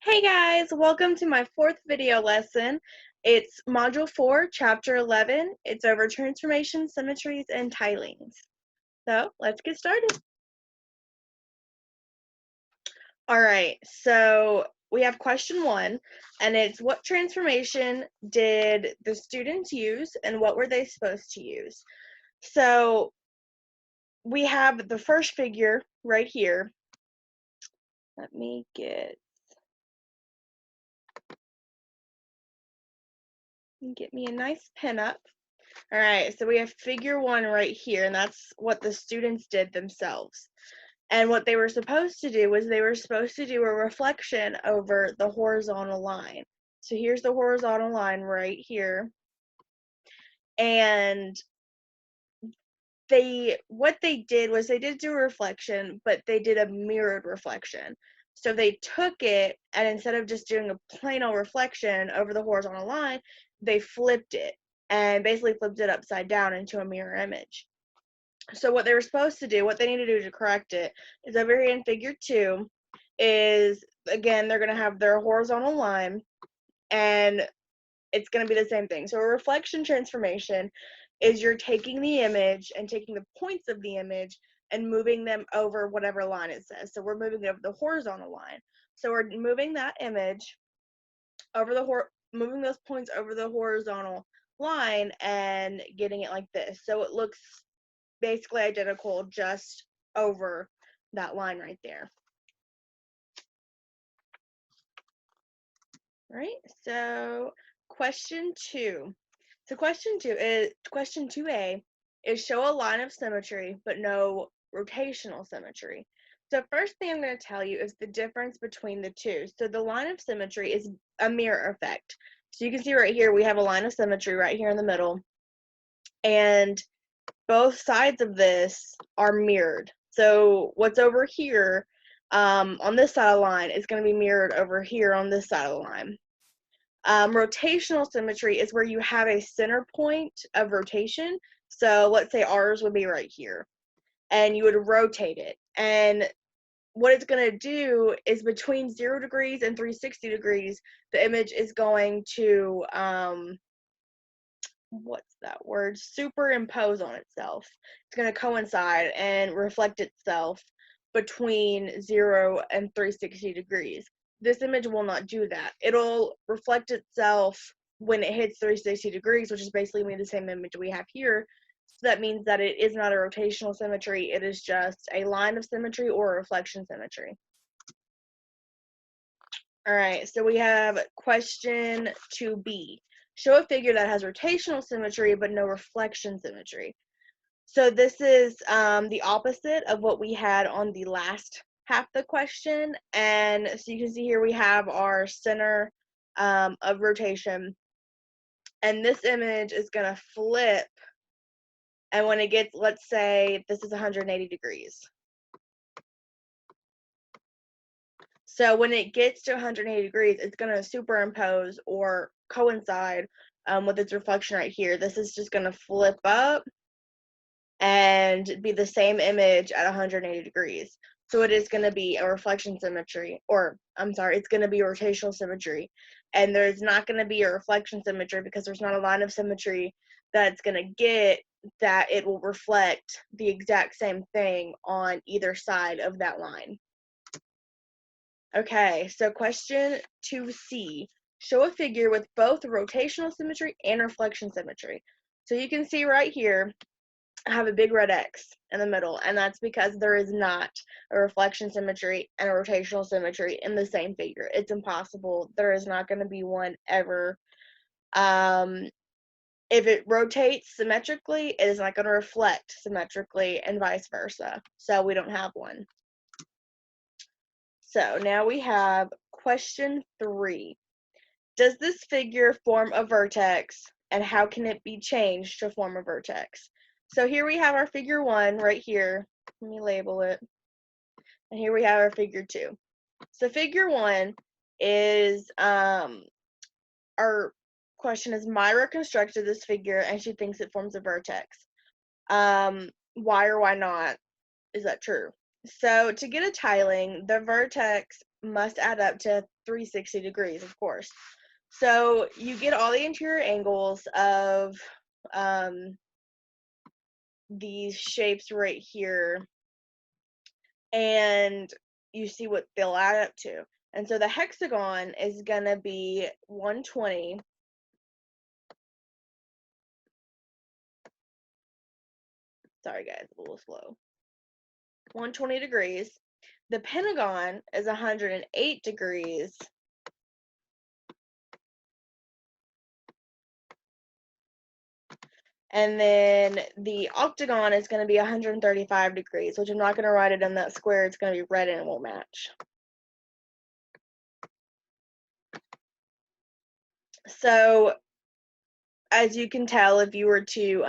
Hey guys, welcome to my fourth video lesson. It's Module 4, Chapter 11. It's over transformation, symmetries, and tilings. So let's get started. Alright, so we have question 1, and it's what transformation did the students use and what were they supposed to use? So we have the first figure right here. Let me get me a nice pen up. All right, so we have figure 1 right here, and that's what the students did themselves. And what they were supposed to do was they were supposed to do a reflection over the horizontal line. So here's the horizontal line right here. And what they did was they did do a reflection, but they did a mirrored reflection. So they took it, and instead of just doing a plain old reflection over the horizontal line, they flipped it and basically flipped it upside down into a mirror image. So what they were supposed to do, what they need to do to correct it, is over here in figure 2, is again they're gonna have their horizontal line, and it's gonna be the same thing. So a reflection transformation is you're taking the image and taking the points of the image and moving them over whatever line it says. So we're moving it over the horizontal line. So we're moving that image over the moving those points over the horizontal line and getting it like this. So it looks basically identical, just over that line right there. Right, so question 2. So question 2A is show a line of symmetry but no rotational symmetry. So first thing I'm going to tell you is the difference between the two. So the line of symmetry is a mirror effect. So you can see right here we have a line of symmetry right here in the middle, and both sides of this are mirrored. So what's over here on this side of the line is going to be mirrored over here on this side of the line. Rotational symmetry is where you have a center point of rotation. So let's say ours would be right here, and you would rotate it. And what it's going to do is between 0 degrees and 360 degrees, the image is going to what's that word? Superimpose on itself. It's going to coincide and reflect itself between 0 and 360 degrees. This image will not do that. It'll reflect itself when it hits 360 degrees, which is basically the same image we have here. So that means that it is not a rotational symmetry. It is just a line of symmetry or a reflection symmetry. All right, so we have question 2B. Show a figure that has rotational symmetry but no reflection symmetry. So this is the opposite of what we had on the last half of the question. And so you can see here we have our center of rotation. And this image is going to flip. And when it gets, let's say this is 180 degrees. So when it gets to 180 degrees, it's going to superimpose or coincide with its reflection right here. This is just going to flip up and be the same image at 180 degrees. So it is going to be a reflection symmetry, or I'm sorry, it's going to be a rotational symmetry. And there's not going to be a reflection symmetry because there's not a line of symmetry that's going to get that it will reflect the exact same thing on either side of that line. Okay, so question 2C. Show a figure with both rotational symmetry and reflection symmetry. So you can see right here, I have a big red X in the middle, and that's because there is not a reflection symmetry and a rotational symmetry in the same figure. It's impossible. There is not going to be one ever. If it rotates symmetrically, it is not going to reflect symmetrically, and vice versa. So we don't have one. So now we have question 3. Does this figure form a vertex, and how can it be changed to form a vertex? So here we have our figure 1 right here. Let me label it. And here we have our figure 2. So figure 1 is, our question is, Myra constructed this figure and she thinks it forms a vertex. Why or why not is that true? So to get a tiling, the vertex must add up to 360 degrees, of course. So you get all the interior angles of these shapes right here, and you see what they'll add up to. And so the hexagon is going to be 120. Sorry guys, a little slow. 120 degrees. The pentagon is 108 degrees. And then the octagon is going to be 135 degrees, which I'm not going to write it in that square. It's going to be red and it won't match. So as you can tell, if you were to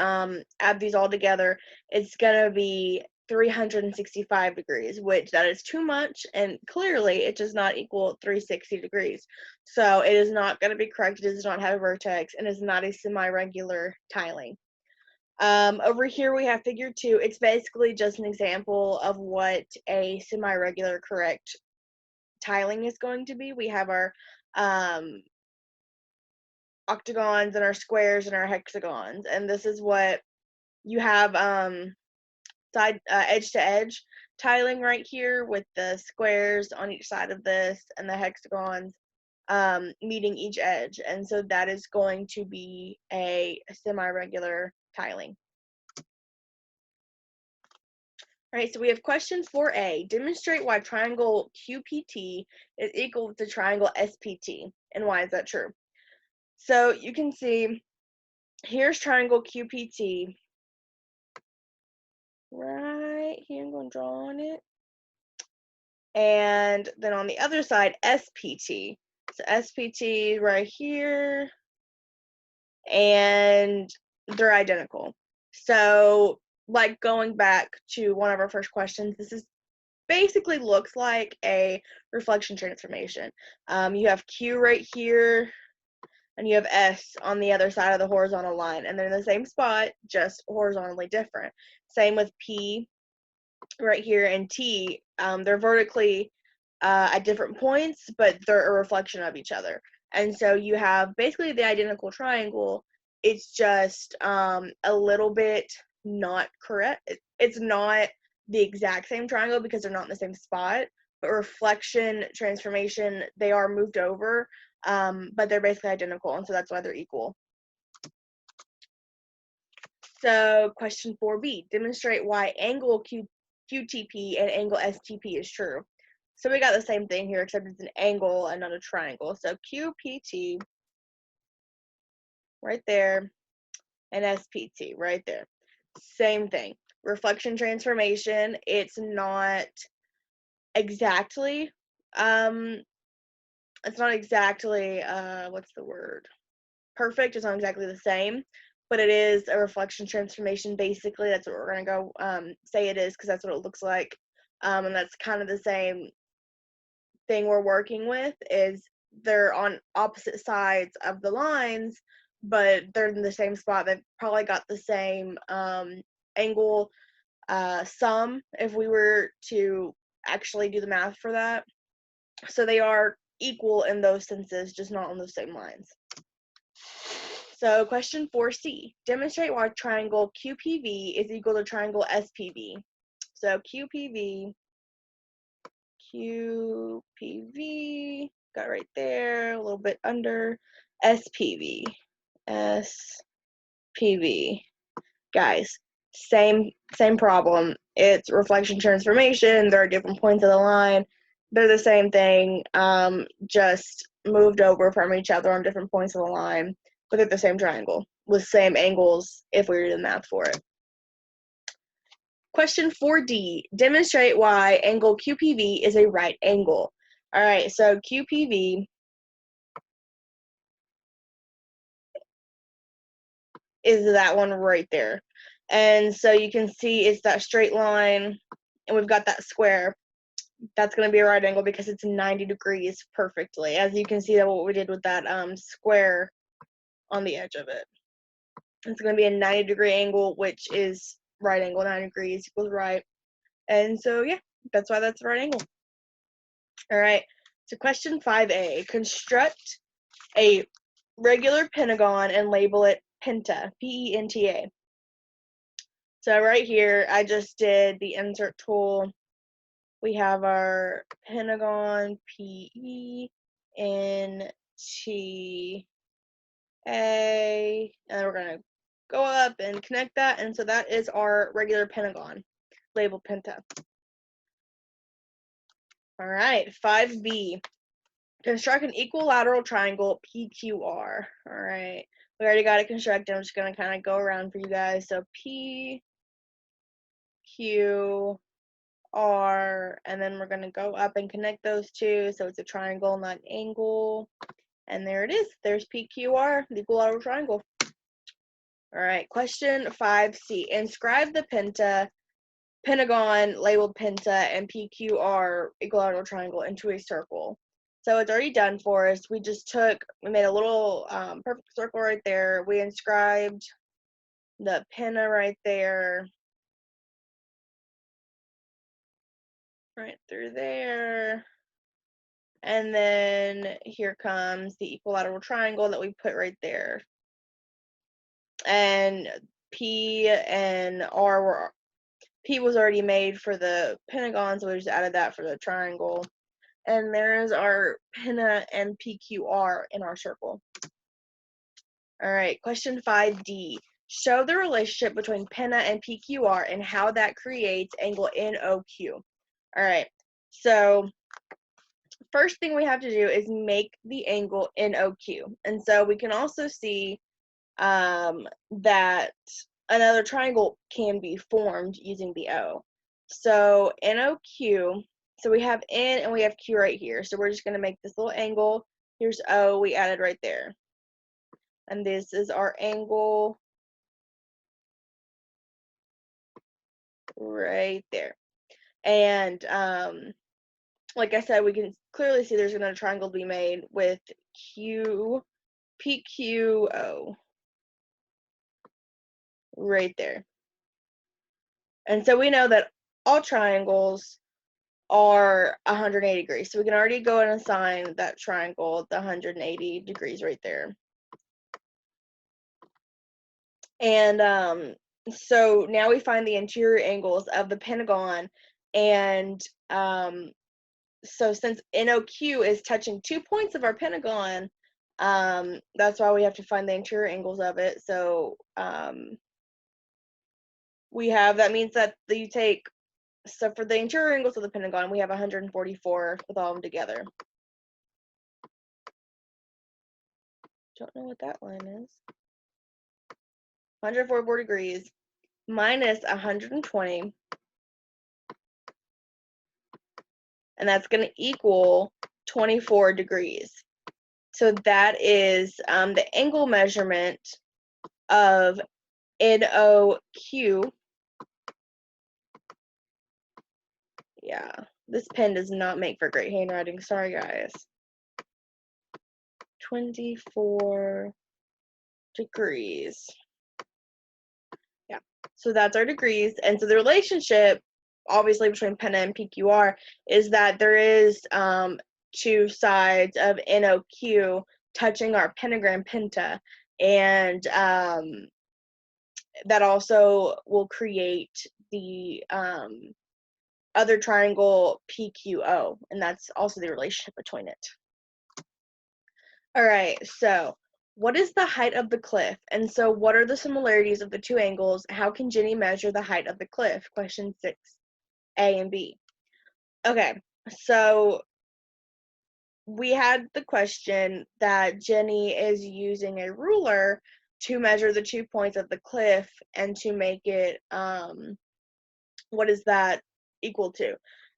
add these all together, it's going to be 365 degrees, which that is too much, and clearly it does not equal 360 degrees. So it is not going to be correct. It does not have a vertex, and is not a semi-regular tiling. Over here we have figure 2. It's basically just an example of what a semi-regular correct tiling is going to be. We have our octagons and our squares and our hexagons, and this is what you have side edge to edge tiling right here, with the squares on each side of this and the hexagons meeting each edge, and so that is going to be a semi-regular tiling. All right, so we have question 4A. Demonstrate why triangle QPT is equal to triangle SPT, and why is that true? So you can see here's triangle QPT right here. I'm going to draw on it. And then on the other side, SPT. So SPT right here, and they're identical. So like going back to one of our first questions, this is basically looks like a reflection transformation. You have Q right here, and you have S on the other side of the horizontal line, and they're in the same spot, just horizontally different. Same with P right here and T. They're vertically at different points, but they're a reflection of each other. And so you have basically the identical triangle. It's just a little bit not correct. It's not the exact same triangle because they're not in the same spot, but reflection, transformation, they are moved over, but they're basically identical, and so that's why they're equal. So question 4B, demonstrate why angle QTP and angle STP is true. So we got the same thing here, except it's an angle and not a triangle. So QPT right there, and SPT right there. Same thing. Reflection transformation, it's not exactly, what's the word? Perfect. It's not exactly the same, but it is a reflection transformation. Basically, that's what we're going to go say it is, because that's what it looks like. And that's kind of the same thing we're working with, is they're on opposite sides of the lines, but they're in the same spot. They've probably got the same angle sum if we were to actually do the math for that. So they are equal in those senses, just not on the same lines. So question 4C, demonstrate why triangle QPV is equal to triangle SPV. So QPV, got right there, a little bit under, SPV, Guys, same problem. It's reflection transformation. There are different points of the line. They're the same thing, just moved over from each other on different points of the line, but they're the same triangle with same angles if we were to do the math for it. Question 4D, demonstrate why angle QPV is a right angle. All right, so QPV is that one right there. And so you can see it's that straight line, and we've got that square. That's going to be a right angle because it's 90 degrees perfectly. As you can see, that what we did with that square on the edge of it. It's going to be a 90-degree angle, which is right angle. 90 degrees equals right. And so, yeah, that's why that's a right angle. All right. So question 5A, construct a regular pentagon and label it penta, P-E-N-T-A. So right here, I just did the insert tool. We have our pentagon, P-E-N-T-A, and we're going to go up and connect that, and so that is our regular pentagon, labeled penta. All right, 5B. Construct an equilateral triangle, PQR. All right, we already got it constructed. I'm just going to kind of go around for you guys. So PQR, and then we're going to go up and connect those two. So it's a triangle, not an angle. And there it is. There's PQR, the equilateral triangle. All right, question 5C. Inscribe the pentagon labeled penta and PQR equilateral triangle into a circle. So it's already done for us. We made a little perfect circle right there. We inscribed the penta right there, right through there. And then here comes the equilateral triangle that we put right there. And P and R P was already made for the pentagon, so we just added that for the triangle. And there's our penta and PQR in our circle. All right, question 5D. Show the relationship between penta and PQR and how that creates angle NOQ. All right, so first thing we have to do is make the angle NOQ. And so we can also see that another triangle can be formed using the O. So NOQ, so we have N and we have Q right here. So we're just going to make this little angle. Here's O, we added right there. And this is our angle right there. And like I said, we can clearly see there's another triangle to be made with PQO right there. And so we know that all triangles are 180 degrees. So we can already go and assign that triangle the 180 degrees right there. And so now we find the interior angles of the pentagon. And so since NOQ is touching 2 points of our pentagon, that's why we have to find the interior angles of it. So that means that you take, so for the interior angles of the pentagon, we have 144 with all of them together. Don't know what that line is. 144 degrees minus 120, and that's going to equal 24 degrees. So that is the angle measurement of NOQ. Yeah, this pen does not make for great handwriting. Sorry, guys. 24 degrees. Yeah, so that's our degrees. And so the relationship, obviously, between penta and PQR is that there is 2 sides of NOQ touching our pentagram penta. And that also will create the other triangle PQO, and that's also the relationship between it. All right, so what is the height of the cliff? And so what are the similarities of the 2 angles? How can Jenny measure the height of the cliff? Question 6, A and B. Okay, so we had the question that Jenny is using a ruler to measure the 2 points of the cliff and to make it, what is that equal to?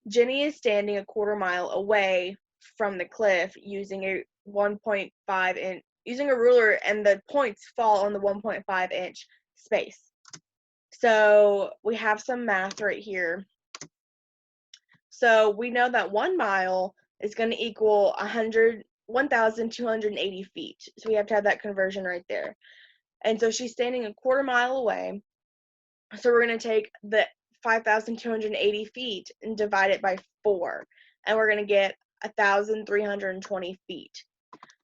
Jenny is standing a quarter mile away from the cliff using a 1.5 inch, using a ruler, and the points fall on the 1.5 inch space. So we have some math right here. So we know that 1 mile is going to equal 1,280 feet. So we have to have that conversion right there. And so she's standing a quarter mile away. So we're going to take the 5,280 feet and divide it by 4. And we're going to get 1,320 feet.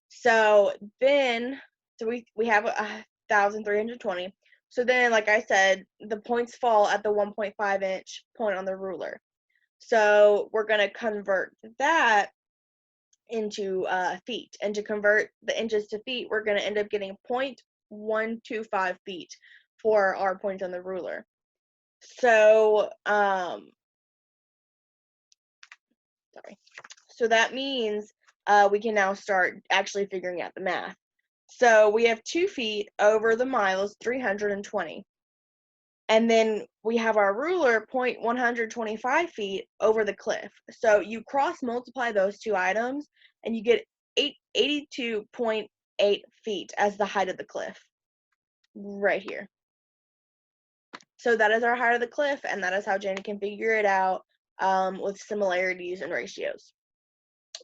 So then, we have 1,320. So then, like I said, the points fall at the 1.5 inch point on the ruler. So we're going to convert that into feet. And to convert the inches to feet, we're going to end up getting 0.125 feet for our points on the ruler. So, so that means we can now start actually figuring out the math. So we have 2 feet over the mile is 320. And then we have our ruler 0.125 feet over the cliff. So you cross multiply those two items and you get 82.8 feet as the height of the cliff right here. So that is our height of the cliff, and that is how Jenny can figure it out with similarities and ratios.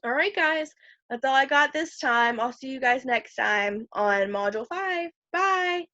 All right, guys, that's all I got this time. I'll see you guys next time on Module 5. Bye!